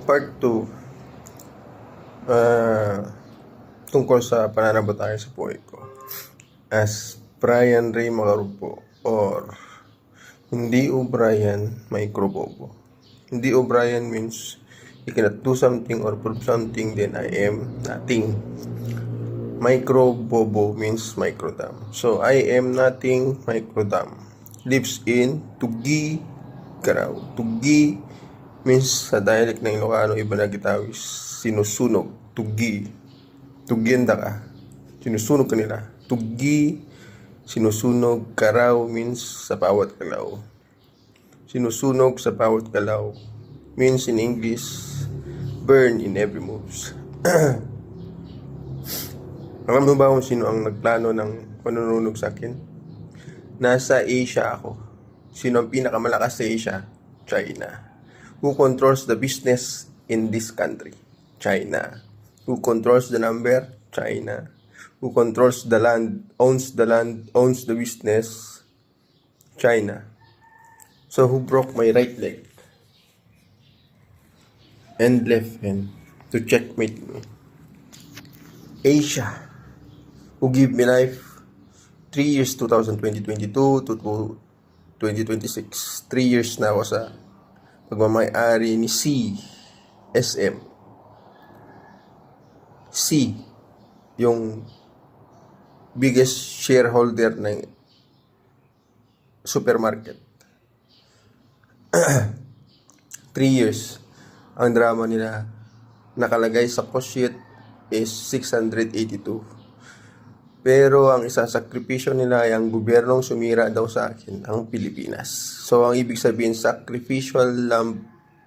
Part 2, tungkol sa pananampalataya sa buhay ko. As Brian Ray Macarupo, or hindi O'Brien Microbobo. Hindi O'Brien means you cannot do something or prove something, then I am nothing. Microbobo means microdam. So I am nothing, microdam. Lives in Tugi, Garao. Tugi means sa dialect ng Ilocano, iba na gitawis, sinusunog. Tugi. Tugyenda ka. Sinusunog ka nila. Tugi, sinusunog. Karaw means sa bawat kalaw. Sinusunog sa bawat kalaw means in English, burn in every moves. Alam mo ba kung sino ang nagplano ng panununog sa akin? Nasa Asia ako. Sino ang pinakamalakas sa Asia? China. Who controls the business in this country? China. Who controls the number? China. Who controls the land, owns the business? China. So who broke my right leg and left hand to checkmate me? Asia. Who give me life 3 years, 2022 to 2026. 3 years na ako sa pagmamayari ni CSM. C, yung biggest shareholder ng supermarket. 3 years. Ang drama nila nakalagay sa cost sheet is 682. Pero ang isasakripisyo nila ay ang gobyernong sumira daw sa akin, ang Pilipinas. So ang ibig sabihin, sacrificial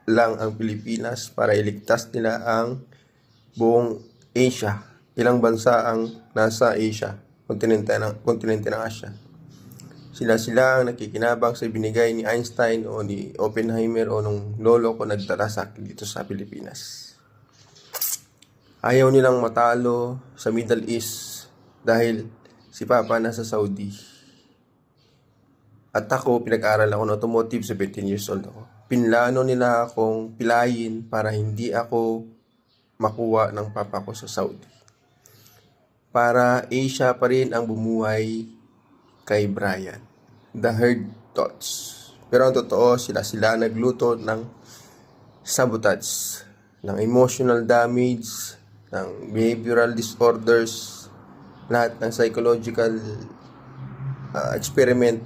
lang ang Pilipinas para iligtas nila ang buong Asia. Ilang bansa ang nasa Asia, kontinente ng Asia. Sila ang nakikinabang sa binigay ni Einstein o ni Oppenheimer o nung lolo ko nagdala sa akin dito sa Pilipinas. Ayaw nilang matalo sa Middle East dahil si Papa nasa Saudi. At ako, pinag-aral ako ng automotive, 17 years old ako. Pinlano nila akong pilayin para hindi ako makuha ng Papa ko sa Saudi. Para Asia pa rin ang bumuhay kay Brian. The herd thoughts. Pero ang totoo, sila nagluto ng sabotage, ng emotional damage, ng behavioral disorders, lahat ng psychological experiment,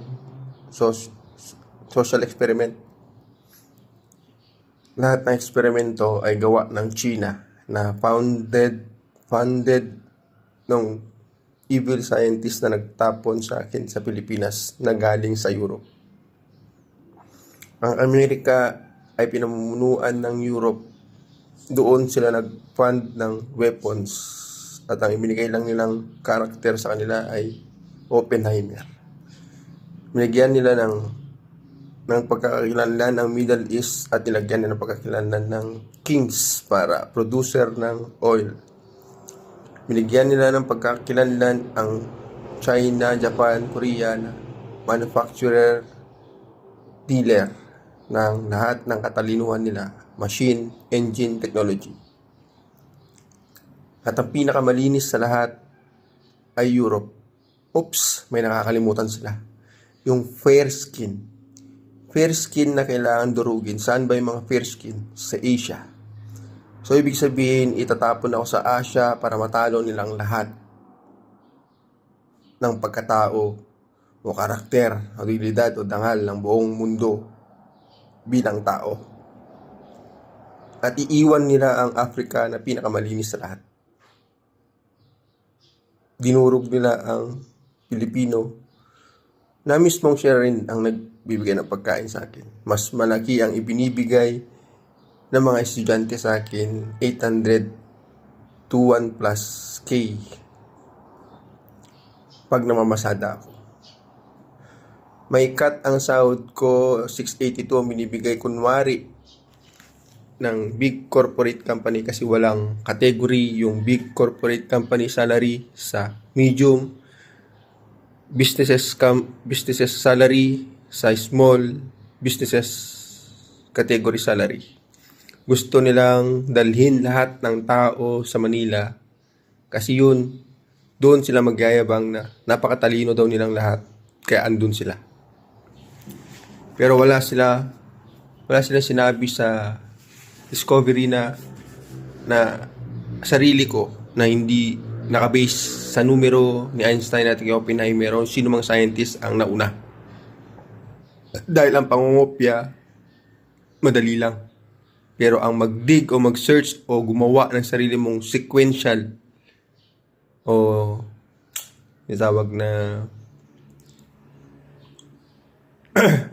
social experiment. Lahat ng eksperimento ay gawa ng China na funded ng evil scientist na nagtapon sa akin sa Pilipinas na galing sa Europe. Ang Amerika ay pinamumunuan ng Europe. Doon sila nag-fund ng weapons. At ang ibinigay lang nilang karakter sa kanila ay Oppenheimer. Binigyan nila ng pagkakakilanlan ng Middle East at nilagyan nila ng pagkakakilanlan ng kings para producer ng oil. Binigyan nila ng pagkakakilanlan ang China, Japan, Korea na manufacturer, dealer ng lahat ng katalinuhan nila, machine, engine, technology. At ang pinakamalinis sa lahat ay Europe. Oops, may nakakalimutan sila. Yung fair skin. Fair skin na kailangan durugin. Saan ba yung mga fair skin? Sa Asia. So, ibig sabihin, itatapon ako sa Asia para matalo nilang lahat ng pagkatao o karakter, abilidad o dangal ng buong mundo bilang tao. At iiwan nila ang Africa na pinakamalinis sa lahat. Dinurog nila ang Pilipino na mismong siya rin ang nagbibigay ng pagkain sa akin. Mas malaki ang ibinibigay ng mga estudyante sa akin, 800 to 1 plus K pag namamasada ako. May cut ang sahod ko, 682 ang binibigay kunwari ng big corporate company kasi walang category yung big corporate company salary sa medium businesses salary sa small businesses category salary. Gusto nilang dalhin lahat ng tao sa Manila kasi doon sila magyayabang na napakatalino daw nilang lahat kaya andun sila. Pero wala sila sinabi sa discovery na sarili ko na hindi nakabase sa numero ni Einstein at kay Oppenheimer o sino mang scientist ang nauna. Dahil ang pangungopya, madali lang. Pero ang mag-dig o mag-search o gumawa ng sarili mong sequential o itawag na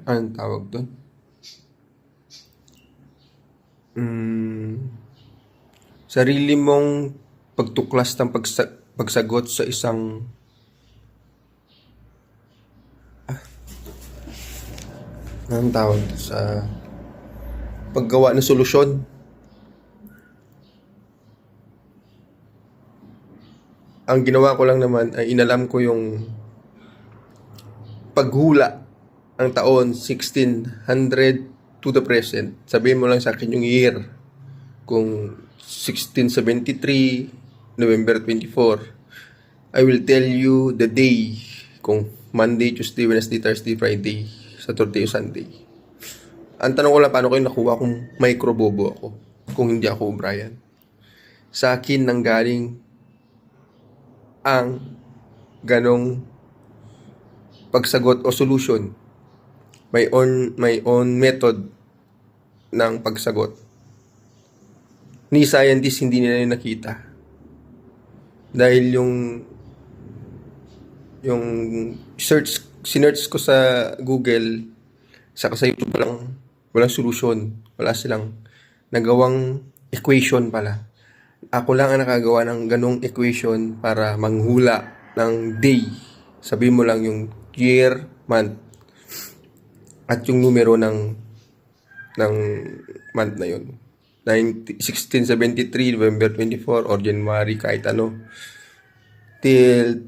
anong tawag doon? Sarili mong pagtuklas ng pagsagot sa isang anong tawag sa paggawa ng solusyon. Ang ginawa ko lang naman ay inalam ko yung paghula ang taon 1600 to the present. Sabihin mo lang sa akin yung year. Kung 1673, November 24, I will tell you the day. Kung Monday, Tuesday, Wednesday, Thursday, Friday, Saturday, Sunday. Ang tanong ko lang, paano kayo nakuha kung microbobo ako? Kung hindi ako O'Brien. Sa akin nanggaling ang ganong pagsagot o solution. My own method ng pagsagot. Ni scientist hindi nila yung nakita. Dahil yung sinearch ko sa Google, saka sa YouTube walang solusyon. Wala silang nagawang equation pala. Ako lang ang nakagawa ng ganong equation para manghula ng day. Sabihin mo lang yung year, month, at yung numero ng month na yun. 1673, November 24, or January, kahit ano. Till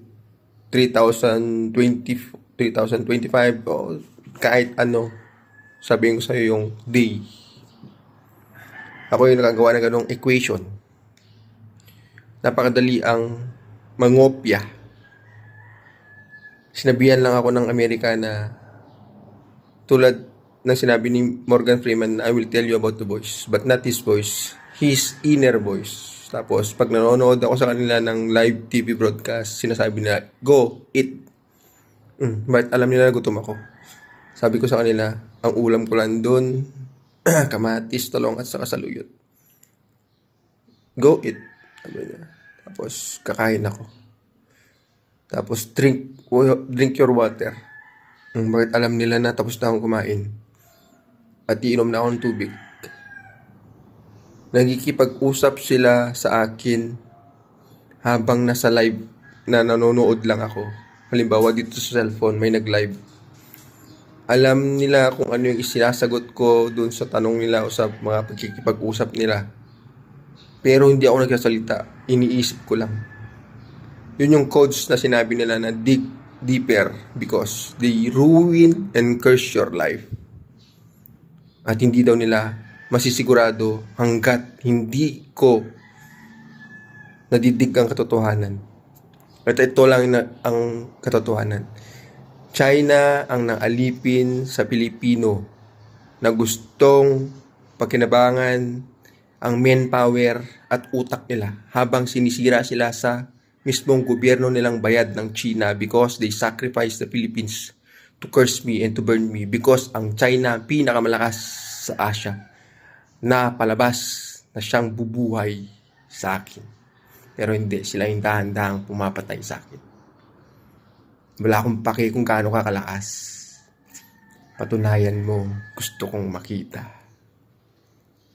3025, o kahit ano. Sabihin ko sa'yo yung day. Ako yung nakagawa ng ganong equation. Napakadali ang mangopya. Sinabihan lang ako ng Amerika na tulad ng sinabi ni Morgan Freeman, I will tell you about the voice, but not his voice, his inner voice. Tapos, pag nanonood ako sa kanila ng live TV broadcast, sinasabi nila, go, eat. But alam nila na gutom ako. Sabi ko sa kanila, ang ulam ko lang doon, kamatis, talong at saka saluyot. Go eat. Sabi niya. Tapos kakain ako. Tapos drink your water. Bakit alam nila na tapos na akong kumain? At iinom na ako ng tubig. Nagkikipag-usap sila sa akin habang nasa live na nanonood lang ako. Halimbawa dito sa cellphone, may nag-live. Alam nila kung ano yung isinasagot ko dun sa tanong nila o sa mga pagkikipag-usap nila. Pero hindi ako nagsasalita. Iniisip ko lang. Yun yung codes na sinabi nila na dig deeper because they ruin and curse your life. At hindi daw nila masisigurado hanggat hindi ko nadidig ang katotohanan. At ito lang ang katotohanan. China ang naalipin sa Pilipino na gustong pakinabangan ang manpower at utak nila habang sinisira sila sa mismong gobyerno nilang bayad ng China because they sacrificed the Philippines to curse me and to burn me because ang China pinakamalakas sa Asia na palabas na siyang bubuhay sa akin. Pero hindi, sila yung dahan-dahang pumapatay sa akin. Wala akong pake kung gaano ka kalakas. Patunayan mo, gusto kong makita.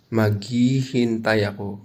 Maghihintay ako